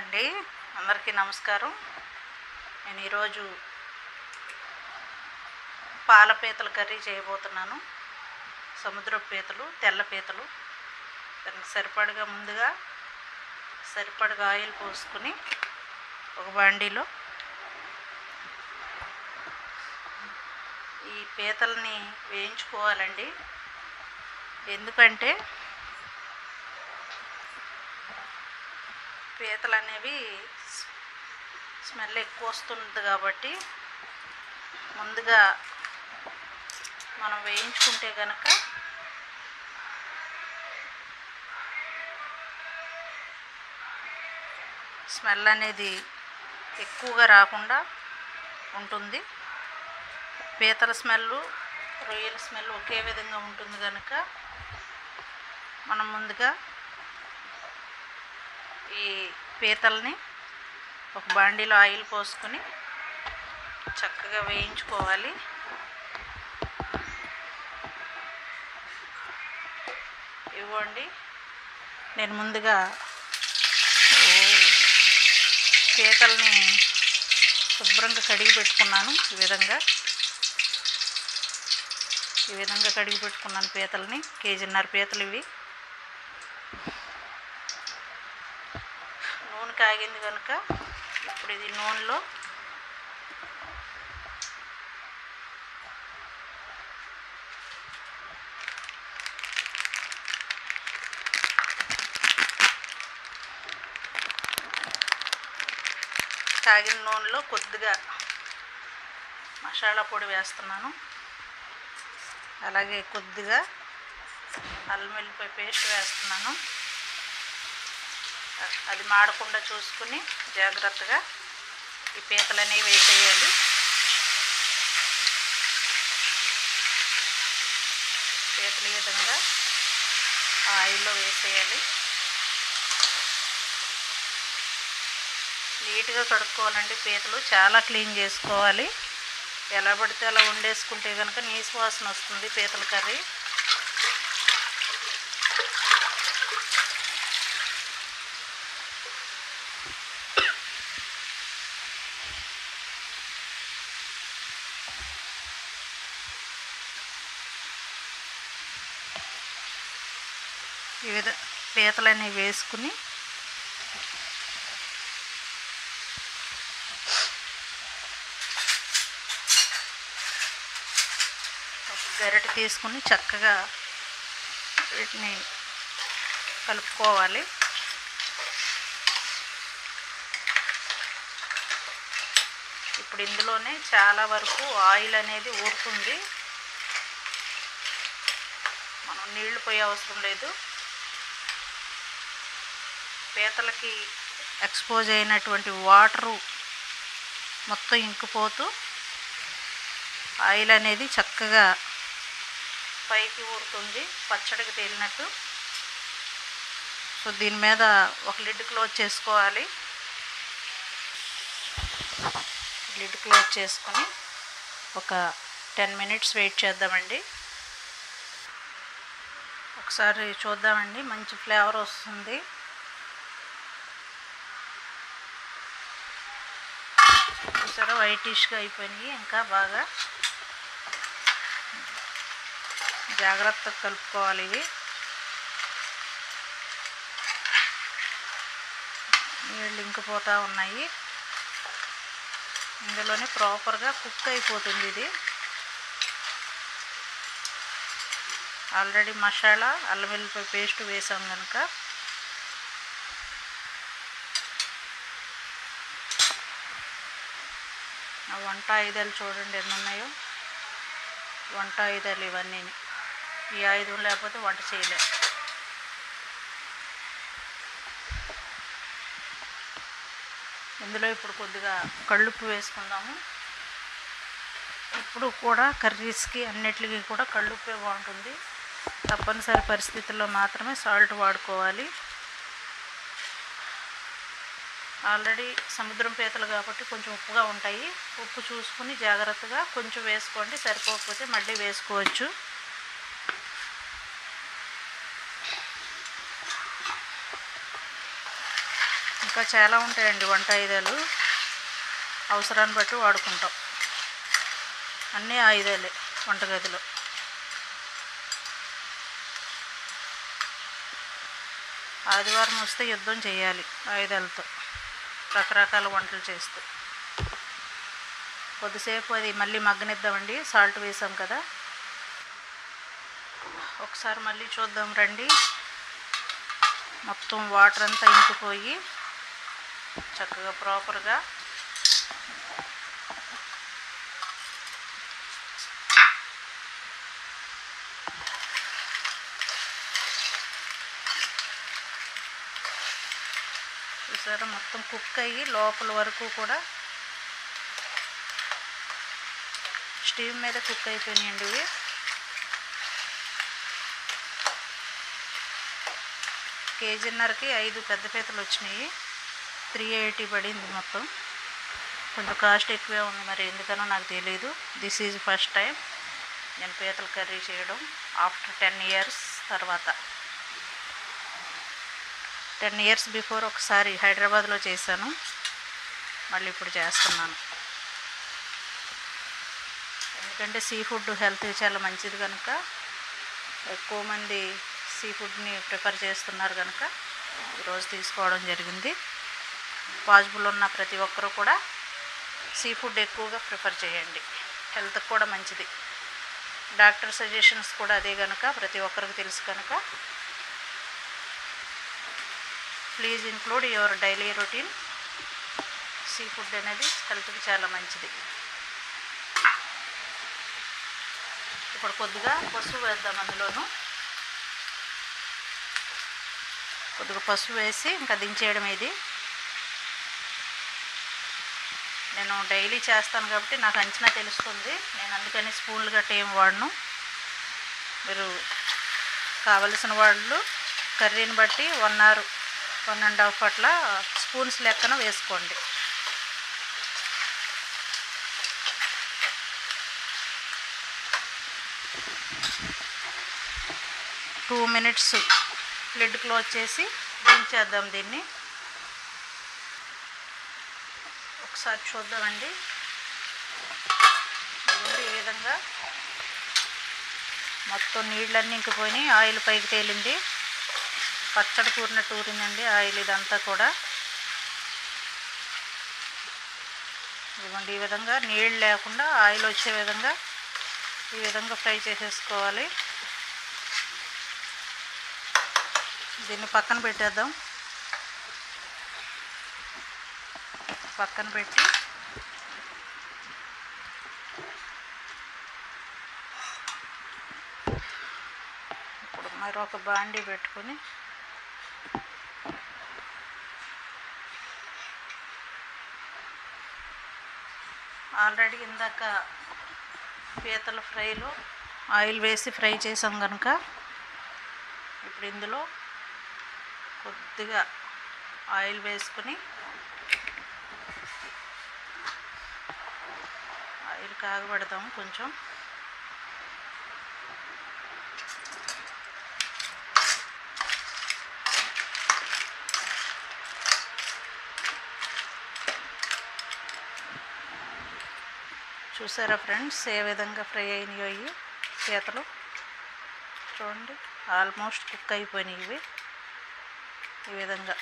అండి, అందరికీ నమస్కారం. నేను ఈరోజు పాల పీతల కర్రీ చేయబోతున్నాను. సముద్రపు పీతలు, తెల్ల పీతలు. దానికి ముందుగా సరిపడగా ఆయిల్ పోసుకుని ఒక బాండీలో ఈ పీతల్ని వేయించుకోవాలండి. ఎందుకంటే పీతలు అనేవి స్మెల్ ఎక్కువ వస్తుంది కాబట్టి ముందుగా మనం వేయించుకుంటే కనుక స్మెల్ అనేది ఎక్కువగా రాకుండా ఉంటుంది. పీతల స్మెల్, రొయ్యల స్మెల్ ఒకే విధంగా ఉంటుంది కనుక మనం ముందుగా ఈ పీతల్ని ఒక బాండీలో ఆయిల్ పోసుకొని చక్కగా వేయించుకోవాలి. ఇవ్వండి, నేను ముందుగా పీతల్ని శుభ్రంగా కడిగి పెట్టుకున్నాను. ఈ విధంగా కడిగి పెట్టుకున్నాను పీతల్ని. 1.5 కేజీ పీతలు ఇవి. నూనె కాగింది కనుక ఇప్పుడు ఇది నూనెలో కాగిన నూనెలో కొద్దిగా మసాలా పొడి వేస్తున్నాను. అలాగే కొద్దిగా అల్లం వెల్లిపాయ పేస్ట్ వేస్తున్నాను. అది మాడకుండా చూసుకుని జాగ్రత్తగా ఈ పీతలు అనేవి వేసేయాలి. పీతలు ఈ విధంగా ఆయిల్లో వేసేయాలి. నీట్గా కడుక్కోవాలండి. పీతలు చాలా క్లీన్ చేసుకోవాలి. ఎలా పడితే అలా వండేసుకుంటే కనుక నీసు వాసన వస్తుంది పీతల కర్రీ. ఈ విధంగా పీతలన్నీ వేసుకుని గరిటె తీసుకుని చక్కగా వీటిని కలుపుకోవాలి. ఇప్పుడు ఇందులోనే చాలా వరకు ఆయిల్ అనేది ఊరుతుంది. మనం నీళ్లు పోయే అవసరం లేదు. పీతలకి ఎక్స్పోజ్ అయినటువంటి వాటరు మొత్తం ఇంకిపోతూ ఆయిల్ అనేది చక్కగా పైకి ఊరుతుంది, పచ్చడికి తేలినట్టు. సో దీని మీద ఒక లిడ్ క్లోజ్ చేసుకోవాలి. లిడ్ క్లోజ్ చేసుకొని ఒక 10 మినిట్స్ వెయిట్ చేద్దామండి. ఒకసారి చూద్దామండి, మంచి ఫ్లేవర్ వస్తుంది. చూసారా, వైటిష్గా అయిపోయినాయి. ఇంకా బాగా జాగ్రత్తగా కలుపుకోవాలి. ఇవి నీళ్ళు ఇంకిపోతూ ఉన్నాయి. ఇందులోనే ప్రాపర్గా కుక్ అయిపోతుంది. ఇది ఆల్రెడీ మసాలా, అల్లం వెల్లిపాయ పేస్ట్ వేసాం కనుక వంట ఆయుధాలు చూడండి ఎన్ని ఉన్నాయో. వంట ఆయుధాలు ఇవన్నీ. ఈ ఆయుధం లేకపోతే వంట చేయలే. ఇందులో ఇప్పుడు కొద్దిగా కళ్ళుప్పు వేసుకుందాము. ఇప్పుడు కూడా కర్రీస్కి అన్నిటికీ కూడా కళ్ళుప్పే బాగుంటుంది. తప్పనిసరి పరిస్థితుల్లో మాత్రమే సాల్ట్ వాడుకోవాలి. ఆల్రెడీ సముద్రం పీతలు కాబట్టి కొంచెం ఉప్పుగా ఉంటాయి. ఉప్పు చూసుకుని జాగ్రత్తగా కొంచెం వేసుకోండి. సరిపోకపోతే మళ్ళీ వేసుకోవచ్చు. ఇంకా చాలా ఉంటాయండి వంట ఆయుధాలు, అవసరాన్ని బట్టి వాడుకుంటాం. అన్నీ ఆయుధాలే వంటగదిలో. ఆదివారం వస్తే యుద్ధం చేయాలి ఆయుధాలతో, రకరకాల వంటలు చేస్తూ. కొద్దిసేపు అది మళ్ళీ మగ్గనిద్దామండి, సాల్ట్ వేసాం కదా. ఒకసారి మళ్ళీ చూద్దాం రండి. మొత్తం వాటర్ అంతా ఇంకిపోయి చక్కగా ప్రాపర్గా చూసారా, మొత్తం కుక్ అయ్యి లోపల వరకు కూడా స్టీమ్ మీద కుక్ అయిపోయినాయండి ఇవి. కేజీన్నరకి 5 పెద్ద పీతలు వచ్చినాయి. 380 పడింది మొత్తం. కొంచెం కాస్ట్ ఎక్కువే ఉంది, మరి ఎందుకనో నాకు తెలియదు. దిస్ ఈజ్ ఫస్ట్ టైం నేను పీతల కర్రీ చేయడం ఆఫ్టర్ 10 years తర్వాత. 10 years బిఫోర్ ఒకసారి హైదరాబాద్లో చేశాను, మళ్ళీ ఇప్పుడు చేస్తున్నాను. ఎందుకంటే సీ ఫుడ్ హెల్త్కి చాలా మంచిది కనుక, ఎక్కువ మంది సీ ఫుడ్ని ప్రిఫర్ చేస్తున్నారు కనుక ఈరోజు తీసుకోవడం జరిగింది. పాసిబుల్ ఉన్న ప్రతి ఒక్కరూ కూడా సీ ఫుడ్ ఎక్కువగా ప్రిఫర్ చేయండి, హెల్త్కి కూడా మంచిది. డాక్టర్ సజెషన్స్ కూడా అదే కనుక ప్రతి ఒక్కరికి తెలుసు కనుక please include your daily routine. Sea food అనేది హెల్త్కి చాలా మంచిది. ఇప్పుడు కొద్దిగా పసుపు వేద్దాం, అందులోనూ కొద్దిగా పసుపు వేసి ఇంకా దించేయడం. ఇది నేను డైలీ చేస్తాను కాబట్టి నాకు అంచనా తెలుస్తుంది, నేను అందుకని స్పూన్లు గట్ట ఏం వాడను. మీరు కావలసిన వాళ్ళు కర్రీని బట్టి 1 or 1.5 అట్లా స్పూన్స్ లెక్కన వేసుకోండి. టూ మినిట్స్ లిడ్ క్లోజ్ చేసి దించేద్దాం దీన్ని. ఒకసారి చూద్దామండి. ఈ విధంగా మొత్తం నీళ్ళన్నీ ఇంకిపోయినాయి, ఆయిల్ పైకి తేలింది, పచ్చడి కూరినట్టు ఊరిందండి ఆయిల్ ఇదంతా కూడా. ఇదిగోండి, ఈ విధంగా నీళ్ళు లేకుండా ఆయిల్ వచ్చే విధంగా ఈ విధంగా ఫ్రై చేసేసుకోవాలి. దీన్ని పక్కన పెట్టేద్దాం. పక్కన పెట్టి ఇప్పుడు మరొక బాండీ పెట్టుకొని ఆల్రెడీ ఇందాక పీతల ఫ్రైలో ఆయిల్ వేసి ఫ్రై చేసాం కనుక ఇప్పుడు ఇందులో కొద్దిగా ఆయిల్ వేసుకుని, ఆయిల్ కాగబెడతాము కొంచెం. చూసారా ఫ్రెండ్స్ ఏ విధంగా ఫ్రై అయినాయో ఇవి పీతలు. చూడండి, ఆల్మోస్ట్ కుక్ అయిపోయినాయి ఇవి. ఈ విధంగా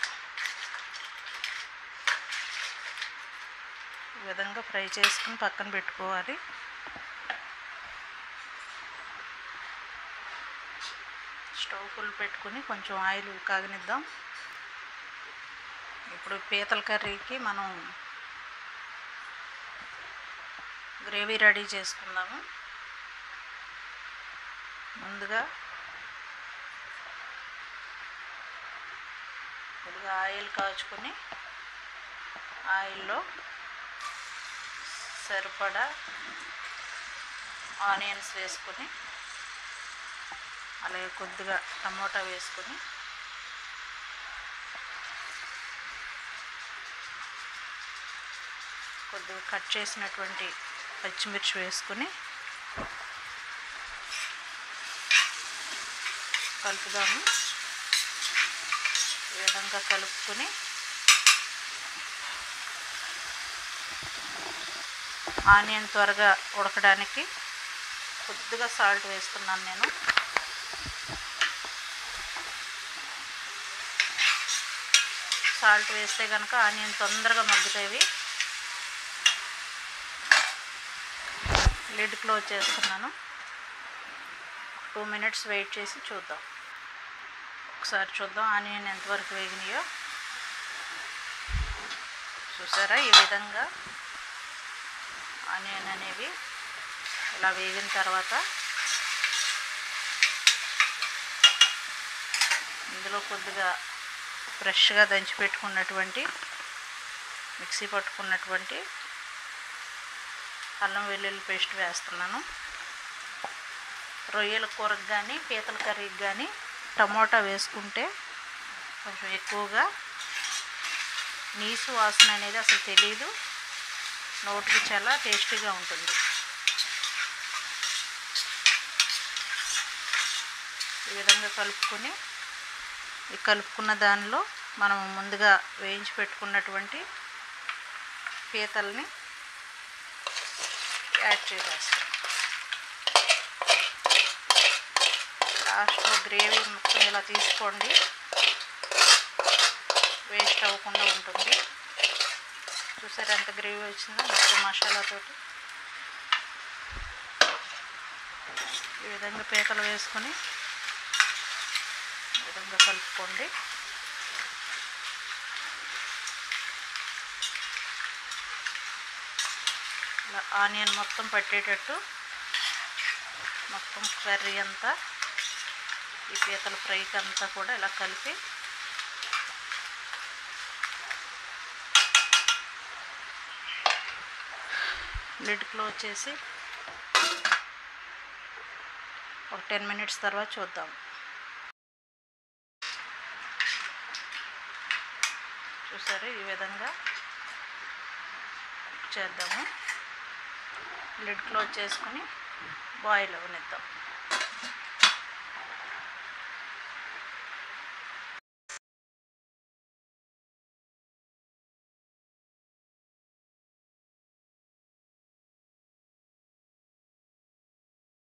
ఫ్రై చేసుకుని పక్కన పెట్టుకోవాలి. స్టవ్ ఫుల్ పెట్టుకుని కొంచెం ఆయిల్ కాగనిద్దాం. ఇప్పుడు పీతల కర్రీకి మనం గ్రేవీ రెడీ చేసుకుందాము. ముందుగా కొద్దిగా ఆయిల్ కాచుకొని ఆయిల్లో సరిపడా ఆనియన్స్ వేసుకొని, అలాగే కొద్దిగా టమోటా వేసుకొని, కొద్దిగా కట్ చేసినటువంటి పచ్చిమిర్చి వేసుకొని కలుపుదాము. ఈ విధంగా కలుపుకొని ఆనియన్ త్వరగా ఉడకడానికి కొద్దిగా సాల్ట్ వేస్తున్నాను నేను. సాల్ట్ వేస్తే కనుక ఆనియన్ తొందరగా మగ్గుతాయి. లిడ్ క్లోజ్ చేస్తున్నాను. 2 మినిట్స్ వెయిట్ చేసి చూద్దాం. ఒకసారి చూద్దాం ఆనియన్ ఎంతవరకు వేగినాయో. చూసారా, ఈ విధంగా ఆనియన్ అనేవి ఇలా వేగిన తర్వాత ఇందులో కొద్దిగా ఫ్రెష్గా దంచి పెట్టుకున్నటువంటి మిక్సీ పట్టుకున్నటువంటి అల్లం వెల్లుల్లి పేస్ట్ వేస్తున్నాను. రొయ్యల కూరకు కానీ పీతల కర్రీకి కానీ టమోటా వేసుకుంటే కొంచెం ఎక్కువగా నీసు వాసన అనేది అసలు తెలియదు, నోటికి చాలా టేస్టీగా ఉంటుంది. ఈ విధంగా కలుపుకున్న దానిలో మనం ముందుగా వేయించి పెట్టుకున్నటువంటి పీతల్ని యాడ్ చేసేస్తాం. లాస్ట్లో గ్రేవీ మొత్తం ఇలా తీసుకోండి, వేస్ట్ అవ్వకుండా ఉంటుంది. చూసారు ఎంత గ్రేవీ వచ్చిందో మొత్తం మసాలాతోటి. ఈ విధంగా పీతలు వేసుకొని ఈ విధంగా కలుపుకోండి. ఇలా ఆనియన్ మొత్తం పట్టేటట్టు మొత్తం కర్రీ అంతా ఈ పీతల ఫ్రైకి అంతా కూడా ఇలా కలిపి లిడ్ క్లోజ్ చేసి ఒక 10 మినిట్స్ తర్వాత చూద్దాం. చూసారు, ఈ విధంగా చేద్దాము. లిడ్ క్లోజ్ చేసుకొని బాయిల్ అవ్వనిద్దాం.